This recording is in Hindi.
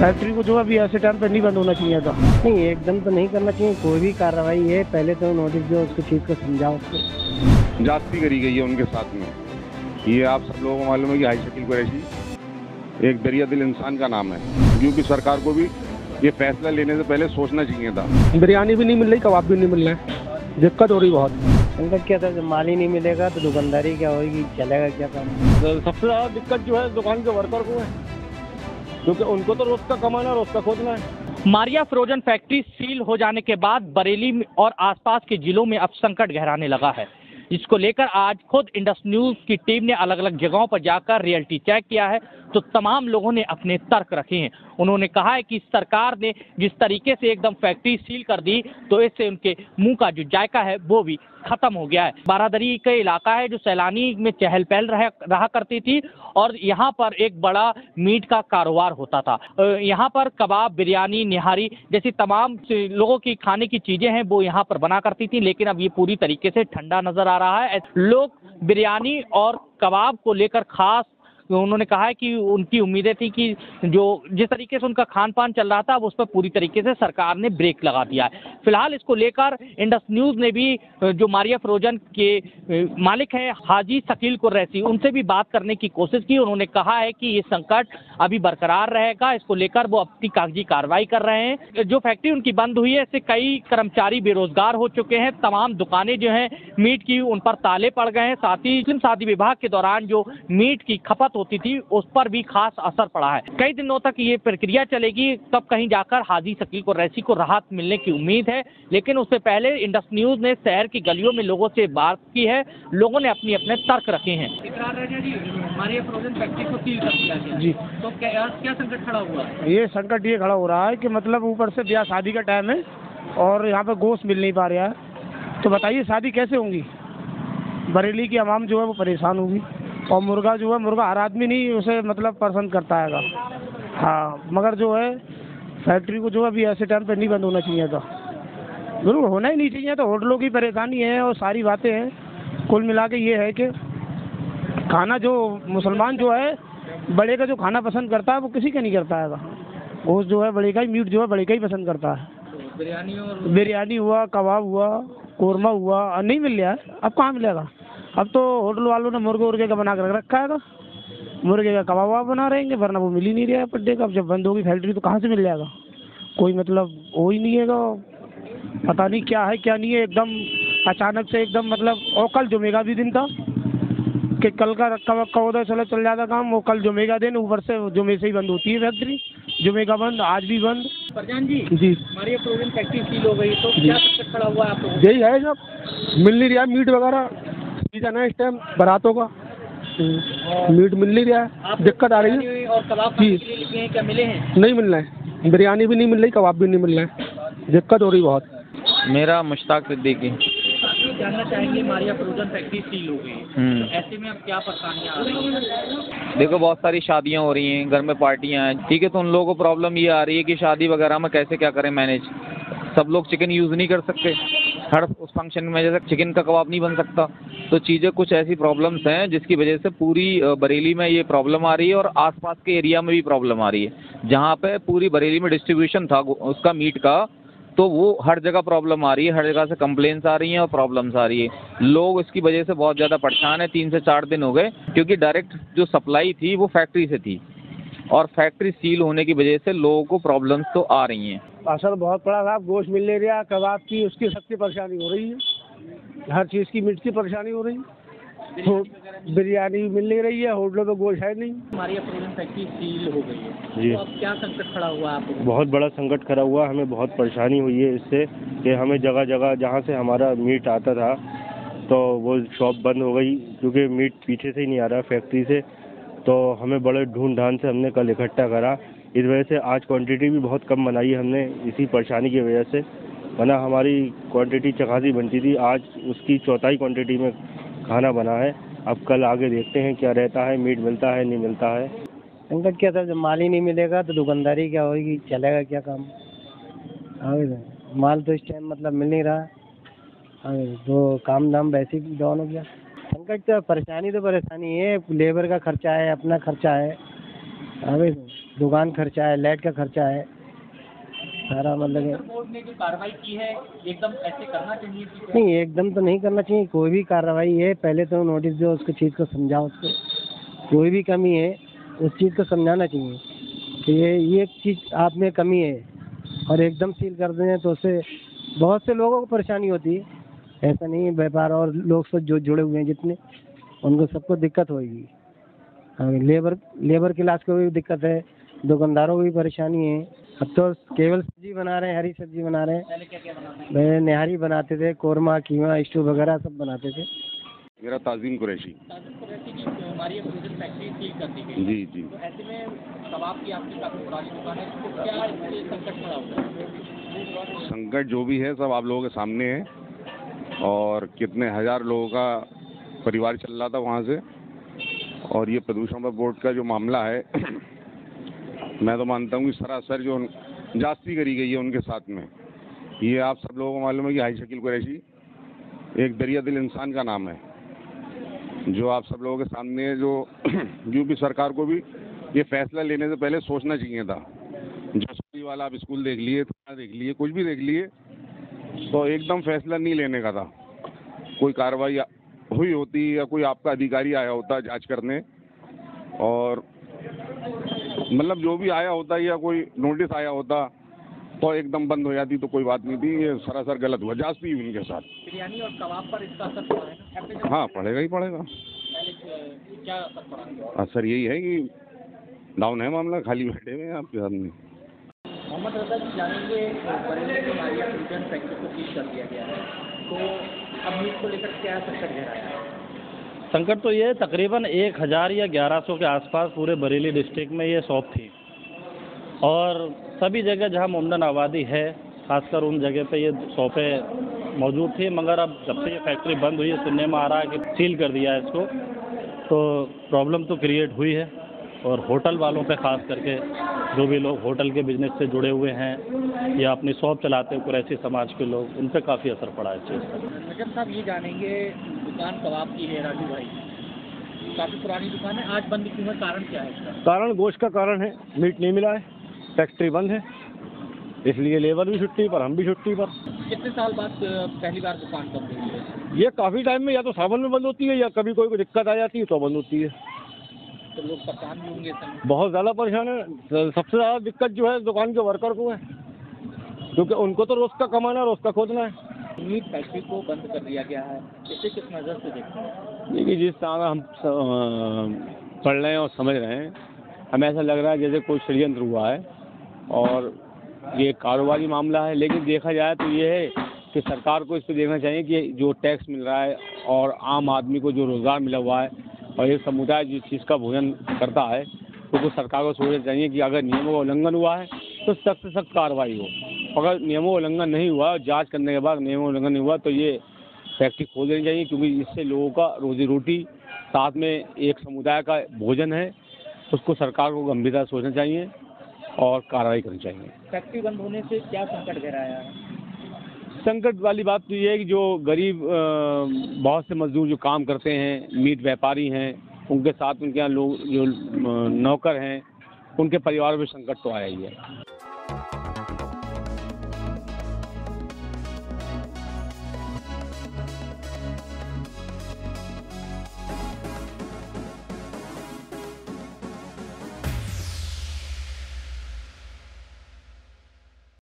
फैक्ट्री को जो अभी ऐसे टाइम पे नहीं बंद होना चाहिए था। नहीं, एकदम तो नहीं करना चाहिए कोई भी कार्रवाई है, पहले तो नोटिस दो, उसको ठीक को समझाओ उसको। जांच भी करी गई है उनके साथ में। ये आप सब लोगों को मालूम है कि हाई शकील कुरैशी एक दरिया दिल इंसान का नाम है, क्योंकि सरकार को भी ये फैसला लेने से पहले सोचना चाहिए था। बिरयानी भी नहीं मिल रही, कबाब भी नहीं मिल रहे हैं, दिक्कत हो रही बहुत। संकट क्या था, जब माल ही नहीं मिलेगा तो दुकानदारी क्या होगी, चलेगा क्या काम। तो सबसे ज़्यादा दिक्कत जो है दुकान के वर्कर को है, क्योंकि उनको तो रोज का कमाना, रोज का खोजना है। मारिया फ्रोजन फैक्ट्री सील हो जाने के बाद बरेली और आसपास के जिलों में अब संकट गहराने लगा है। इसको लेकर आज खुद इंडस न्यूज की टीम ने अलग अलग जगहों पर जाकर रियलिटी चेक किया है, तो तमाम लोगों ने अपने तर्क रखे हैं। उन्होंने कहा है कि सरकार ने जिस तरीके से एकदम फैक्ट्री सील कर दी, तो इससे उनके मुंह का जो जायका है वो भी खत्म हो गया है। बारादरी का इलाका है जो सैलानी में चहल पहल रहा करती थी, और यहाँ पर एक बड़ा मीट का कारोबार होता था। यहाँ पर कबाब, बिरयानी, निहारी जैसी तमाम लोगों की खाने की चीजें हैं वो यहाँ पर बना करती थी, लेकिन अब ये पूरी तरीके से ठंडा नजर आ रहा है। लोग बिरयानी और कबाब को लेकर खास उन्होंने कहा है कि उनकी उम्मीदें थी कि जो जिस तरीके से उनका खान पान चल रहा था अब उस पर पूरी तरीके से सरकार ने ब्रेक लगा दिया है। फिलहाल इसको लेकर इंडस न्यूज ने भी जो मारिया फ्रोजन के मालिक हैं हाजी शकील कुरैशी, उनसे भी बात करने की कोशिश की। उन्होंने कहा है कि ये संकट अभी बरकरार रहेगा, इसको लेकर वो अपनी कागजी कार्रवाई कर रहे हैं। जो फैक्ट्री उनकी बंद हुई है इससे कई कर्मचारी बेरोजगार हो चुके हैं, तमाम दुकानें जो हैं मीट की उन पर ताले पड़ गए हैं। साथ ही मुस्लिम शादी विभाग के दौरान जो मीट की खपत होती थी उस पर भी खास असर पड़ा है। कई दिनों तक ये प्रक्रिया चलेगी, तब कहीं जाकर हाजी शकील कुरैशी को राहत मिलने की उम्मीद है। लेकिन उससे पहले इंडस न्यूज ने शहर की गलियों में लोगों से बात की है, लोगों ने अपने अपने तर्क रखे हैं। मारिया फ्रोजन फैक्ट्री को सील कर दिया गया जी, तो क्या संकट खड़ा हुआ है? ये संकट ये खड़ा हो रहा है कि मतलब ऊपर से ब्याह शादी का टाइम है और यहाँ पे गोश्त मिल नहीं पा रहा है, तो बताइए शादी कैसे होंगी। बरेली की आवाम जो है वो परेशान होगी, और मुर्गा जो है, मुर्गा हर आदमी नहीं उसे मतलब पसंद करता है। हाँ, मगर जो है फैक्ट्री को जो अभी ऐसे टाइम पे नहीं बंद होना चाहिए था, जरूर होना ही नहीं चाहिए। तो होटलों की परेशानी है और सारी बातें हैं। कुल मिला के ये है कि खाना जो मुसलमान जो है बड़े का जो खाना पसंद करता है वो किसी का नहीं करता है। गोश्त जो है बड़े का ही, मीट जो है बड़े का ही पसंद करता है। बिरयानी हुआ, कबाब हुआ, कोरमा हुआ, नहीं मिल रहा है। अब कहाँ मिलेगा? अब तो होटल वालों ने मुर्गे का बना कर रखा है, मुर्गे का कबाब बना रहेंगे, वरना वो मिल ही नहीं रहा है पड्डे का। अब जब बंद होगी फैक्ट्री तो कहाँ से मिल जाएगा? कोई मतलब हो ही नहीं है। पता नहीं क्या है क्या नहीं है, एकदम अचानक से एकदम मतलब। और कल जुमेगा भी दिन था कि कल का रखा वक्का उधर चल जाता काम, वो कल जुमेगा दिन, ऊपर से जुमे से ही बंद होती है फैक्ट्री। जुमेगा बंद, आज भी बंद। प्रधान जी जी, मारिया फ्रोजन फैक्ट्री सील हो गई तो क्या संकट खड़ा हुआ है आप लोगों को? यही है, सब मिल नहीं रहा मीट वगैरह। सीजन है इस टाइम बारातों का, मीट मिल नहीं रहा है, दिक्कत आ रही है। और कबाब खाने के लिए निकले हैं, क्या मिले हैं? नहीं मिल रहे हैं, बिरयानी भी नहीं मिल रही, कबाब भी नहीं मिल रहे हैं, दिक्कत हो रही बहुत। मेरा मुश्ताक सिद्दीकी। जानना चाहेंगे, मारिया फ्रोजन फैक्ट्री सील हो गई, तो ऐसे में अब क्या परेशानियां आ रही हैं? देखो, बहुत सारी शादियां हो रही हैं, घर में पार्टियां हैं, ठीक है, तो उन लोगों को प्रॉब्लम ये आ रही है कि शादी वगैरह में कैसे क्या करें मैनेज। सब लोग चिकन यूज़ नहीं कर सकते, हर उस फंक्शन में जैसे चिकन का कबाब नहीं बन सकता, तो चीज़ें कुछ ऐसी प्रॉब्लम्स हैं जिसकी वजह से पूरी बरेली में ये प्रॉब्लम आ रही है, और आसपास के एरिया में भी प्रॉब्लम आ रही है। जहाँ पे पूरी बरेली में डिस्ट्रीब्यूशन था उसका मीट का, तो वो हर जगह प्रॉब्लम आ रही है, हर जगह से कंप्लेंट्स आ रही हैं और प्रॉब्लम्स आ रही है। लोग इसकी वजह से बहुत ज़्यादा परेशान हैं। 3 से 4 दिन हो गए, क्योंकि डायरेक्ट जो सप्लाई थी वो फैक्ट्री से थी, और फैक्ट्री सील होने की वजह से लोगों को प्रॉब्लम्स तो आ रही हैं। असर बहुत पड़ा साहब, गोश्त मिल नहीं रहा, कबाब की उसकी सबकी परेशानी हो रही है, हर चीज़ की मीट की परेशानी हो रही है। तो बिरयानी मिल नहीं रही है, होटलों में गोश्त है नहीं। मारिया फ्रोजन फैक्ट्री सील हो गई है जी, तो अब क्या संकट खड़ा हुआ है आप लोगों को? बहुत बड़ा संकट खड़ा हुआ, हमें बहुत परेशानी हुई है इससे कि हमें जगह जगह जहाँ से हमारा मीट आता था तो वो शॉप बंद हो गई, क्योंकि मीट पीछे से ही नहीं आ रहा फैक्ट्री से। तो हमें बड़े ढूंढ ढांड से हमने कल इकट्ठा करा, इस वजह से आज क्वांटिटी भी बहुत कम बनाई हमने, इसी परेशानी की वजह से। वरना हमारी क्वांटिटी चकासी बनती थी, आज उसकी चौथाई क्वांटिटी में खाना बना है। अब कल आगे देखते हैं क्या रहता है, मीट मिलता है नहीं मिलता है। संकट क्या था, जब माल ही नहीं मिलेगा तो दुकानदारी क्या होगी, चलेगा क्या काम। माल तो इस टाइम मतलब मिल नहीं रहा, तो काम दाम वैसे ही डाउन हो गया। संकट तो परेशानी है, लेबर का खर्चा है, अपना खर्चा है, अभी दुकान खर्चा है, लाइट का खर्चा है, सारा मतलब बोर्ड ने जो कार्रवाई की है एकदम ऐसे करना चाहिए थी क्या? नहीं, एकदम तो नहीं करना चाहिए। कोई भी कार्रवाई है पहले तो नोटिस दो, उसको चीज़ को समझाओ, उसको कोई भी कमी है उस चीज़ को समझाना चाहिए कि ये चीज़ आप में कमी है, और एकदम सील कर दें तो उससे बहुत से लोगों को परेशानी होती है। ऐसा नहीं है, व्यापार और लोग से जो जुड़े हुए हैं जितने, उनको सबको दिक्कत होगी। लेबर क्लास को भी दिक्कत है, दुकानदारों को भी परेशानी है। अब तो केवल सब्जी बना रहे हैं, हरी सब्जी बना रहे हैं। पहले क्या क्या बनाते हैं? पहले निहारी बनाते थे, कोरमा, कीमा, स्टू वगैरह सब बनाते थे। मेरा ताजीम कुरैशी। ताजुब कुरैशी की हमारी फ्रोजन फैक्ट्री सील कर दी गई। जी जी। तो ऐसे में कबाब की आपकी काफ़ी पुरानी दुकान है, तो क्या इससे संकट पड़ा होगा? संकट जो भी है सब आप लोगों के सामने है, और कितने हजार लोगों का परिवार चल रहा था वहाँ से। और ये प्रदूषण बोर्ड का जो मामला है मैं तो मानता हूँ कि सरासर जो जास्ती करी गई है उनके साथ में। ये आप सब लोगों को मालूम है कि हाजी शकील कुरैशी एक दरिया दिल इंसान का नाम है, जो आप सब लोगों के सामने है, जो यूपी सरकार को भी ये फैसला लेने से पहले सोचना चाहिए था। जो स्कूल वाला आप स्कूल देख लिए, थाना देख लिए, कुछ भी देख लिए, तो एकदम फैसला नहीं लेने का था। कोई कार्रवाई हुई होती या कोई आपका अधिकारी आया होता जांच करने, और मतलब जो भी आया होता या कोई नोटिस आया होता तो एकदम बंद हो जाती, तो कोई बात नहीं थी। ये सरासर गलत हुआ, जास्ती हुई उनके साथ। बिरयानी और कबाब पर इसका असर पड़ा है ना? हाँ, पड़ेगा ही पड़ेगा। पहले क्या असर पड़ा? असर यही है कि डाउन है मामला, खाली बैठे हुए हैं आपके सामने। मोहम्मद रजा जी, जानेंगे बरेली में हमारी फ्रोजन फैक्ट्री को सील कर दिया गया है, तो अब मीट को लेकर क्या संकट गहराया है? संकट तो ये है, तकरीबन 1000 या 1100 के आसपास पूरे बरेली डिस्ट्रिक्ट में ये शॉप थी, और सभी जगह जहां मुमदन आबादी है, खासकर उन जगह पे ये शॉपें मौजूद थी। मगर अब जब से ये फैक्ट्री बंद हुई है, सुनने में आ रहा है कि सील कर दिया है इसको, तो प्रॉब्लम तो क्रिएट हुई है। और होटल वालों पे ख़ास करके, जो भी लोग होटल के बिज़नेस से जुड़े हुए हैं या अपनी शॉप चलाते हैं कुरैशी समाज के लोग, उन पे काफ़ी असर पड़ा है इस चीज़ का। नजम साहब, ये जानेंगे, दुकान कबाब की है राजू भाई, काफ़ी पुरानी दुकान है, आज बंद क्यों है, कारण क्या है इसका? कारण गोश्त का कारण है, मीट नहीं मिला है, फैक्ट्री बंद है, इसलिए लेबर भी छुट्टी पर, हम भी छुट्टी पर। कितने साल बाद पहली बार दुकान बंद हुई है? ये काफ़ी टाइम में या तो सावन में बंद होती है, या कभी कोई दिक्कत आ जाती है तो बंद होती है। तो लोग परेशान भी होंगे सर? बहुत ज़्यादा परेशान है। सबसे ज़्यादा दिक्कत जो है दुकान के वर्कर को है, क्योंकि उनको तो रोज़ का कमाना, रोज़ का खोजना है। मीट फैक्ट्री को बंद कर दिया गया है, इसे किस नज़र से देखते हैं? देखिए, जिस तरह हम पढ़ रहे हैं और समझ रहे हैं, हमें ऐसा लग रहा है जैसे कोई षड्यंत्र हुआ है, और ये कारोबारी मामला है। लेकिन देखा जाए तो ये है कि सरकार को इस पर देखना चाहिए कि जो टैक्स मिल रहा है और आम आदमी को जो रोज़गार मिला हुआ है, और ये समुदाय जिस चीज़ का भोजन करता है, तो सरकार को सोचना चाहिए कि अगर नियमों का उल्लंघन हुआ है तो सख्त से सख्त कार्रवाई हो। अगर नियमों का उल्लंघन नहीं हुआ, जांच करने के बाद नियमों का उल्लंघन नहीं हुआ, तो ये फैक्ट्री खोल देनी चाहिए, क्योंकि इससे लोगों का रोजी रोटी, साथ में एक समुदाय का भोजन है, उसको सरकार को गंभीरता से सोचना चाहिए और कार्रवाई करनी चाहिए। फैक्ट्री बंद होने से क्या संकट गहराया है? संकट वाली बात तो ये है कि जो गरीब बहुत से मजदूर जो काम करते हैं, मीट व्यापारी हैं, उनके साथ उनके यहाँ लोग जो नौकर हैं, उनके परिवार में संकट तो आया ही है।